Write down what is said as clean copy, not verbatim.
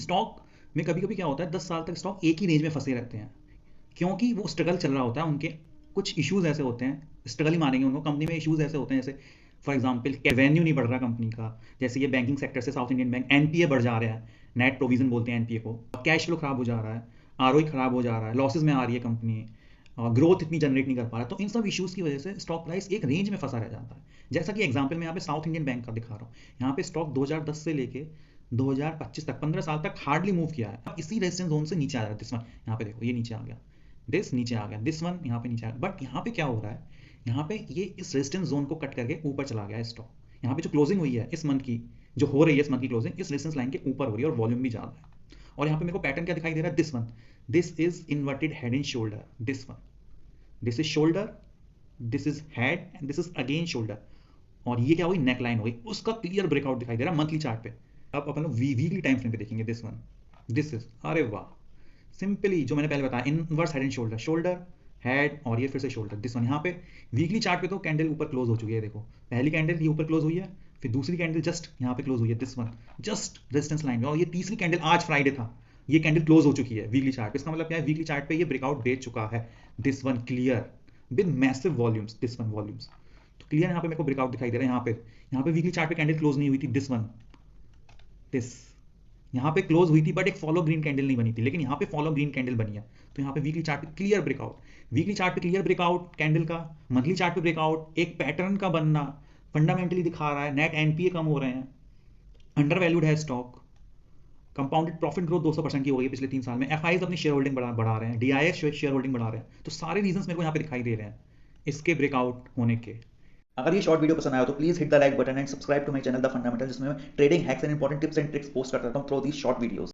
Stock में कभी कभी क्या होता है 10 साल तक स्टॉक एक ही रेंज में फंसे रहते हैं, क्योंकि वो स्ट्रगल चल रहा होता है, उनके कुछ इश्यूज ऐसे होते हैं, स्ट्रगल ही मानेंगे उनको, कंपनी में इश्यूज ऐसे होते हैं, जैसे फॉर एग्जांपल रेवेन्यू नहीं बढ़ रहा कंपनी का, जैसे ये बैंकिंग सेक्टर से साउथ इंडियन बैंक एनपीए बढ़ जा रहा है, नेट प्रोविजन बोलते हैं एनपीए को, कैश फ्लो खराब हो जा रहा है, आरओई खराब हो जा रहा है, लॉसेज में आ रही है कंपनी, ग्रोथ इतनी जनरेट नहीं कर पा रहा, तो इन सब इश्यूज की वजह से स्टॉक प्राइस एक रेंज में फंसा रह जाता है। जैसा कि एग्जांपल मैं यहाँ पे साउथ इंडियन बैंक का दिखा रहा हूँ, यहाँ पे स्टॉक 2010 से लेके 2025 तक 15 साल तक हार्डली मूव किया है, अब इसी रेजिस्टेंस जोन से नीचे आ रहा है, दिस वन यहाँ पे देखो, ये नीचे आ गया, दिस नीचे आ गया, दिस वन यहाँ पे नीचे आ गया, बट यहाँ पे क्या हो रहा है, यहाँ पे ये इस रेजिस्टेंस जोन को कट करके ऊपर चला गया है स्टॉक, यहाँ पे जो क्लोजिंग हुई है इस मंथ की, जो हो रही है इस मंथ की क्लोजिंग इस रेजिस्टेंस लाइन के ऊपर हो रही है और वॉल्यूम भी ज्यादा है, और यहाँ पे मेरे को पैटर्न क्या दिखाई दे रहा है, this one, this is inverted head and shoulder, this one, this is shoulder, this is head and this is again shoulder, और ये क्या हुई, नेक लाइन हुई, उसका क्लियर ब्रेकआउट दिखाई दे रहा है मंथली चार्ट पे। अब अपन लोग वीकली टाइम फ्रेम पे देखेंगे, दिस वन, दिस इज, अरे वाह, सिंपली जो मैंने पहले बताया, inverse head and shoulder, shoulder head और ये फिर से शोल्डर, दिस वन, यहाँ पे वीकली चार्ट पे तो कैंडल ऊपर क्लोज हो चुकी है, देखो पहली कैंडल ये ऊपर क्लोज हुई है, फिर दूसरी कैंडल जस्ट यहाँ पे क्लोज हुई है, this one just resistance line में, और ये तीसरी कैंडल आज फ्राइडे था, ये कैंडल क्लोज हो चुकी है वीकली चार्ट पे, इसका मतलब क्या है, वीकली चार्ट पे ये ब्रेकआउट दे चुका है, this one clear with massive volumes, this one volumes, तो क्लियर यहाँ पे मेरे को ब्रेकआउट दिखाई दे रहा है, यहाँ पे वीकली चार्ट पे कैंडल क्लोज नहीं हुई थी, दिस वन, दिस यहाँ पे क्लोज हुई थी बट एक फॉलो ग्रीन कैंडल नहीं बनी थी, लेकिन यहाँ पे फॉलो ग्रीन कैंडल बनी है, तो यहाँ पे वीकली चार्ट पे क्लियर ब्रेकआउट, वीकली चार्ट पे क्लियर ब्रेकआउट कैंडल का, मंथली चार्ट पे ब्रेकआउट, एक पैटर्न का बनना फंडामेंटली दिखा रहा है, नेट एनपीए कम हो रहे हैं, अंडर वैल्यूड है स्टॉक, कंपाउंडेड प्रॉफिट ग्रोथ 200% की हो गई है पिछले 3 साल में, एफआईज अपनी शेयर होल्डिंग बढ़ा रहे हैं, डीआईएस शेयर होल्डिंग बढ़ा रहे हैं, तो सारे रीजंस मेरे को यहाँ पे दिखाई दे रहे हैं इसके ब्रेकआउट होने के। अगर ये शॉर्ट वीडियो पसंद आया तो please hit the like button and subscribe to my channel the fundamental, जिसमें मैं trading hacks and important tips and tricks post करता हूं थ्रू दीस शॉर्ट वीडियोस।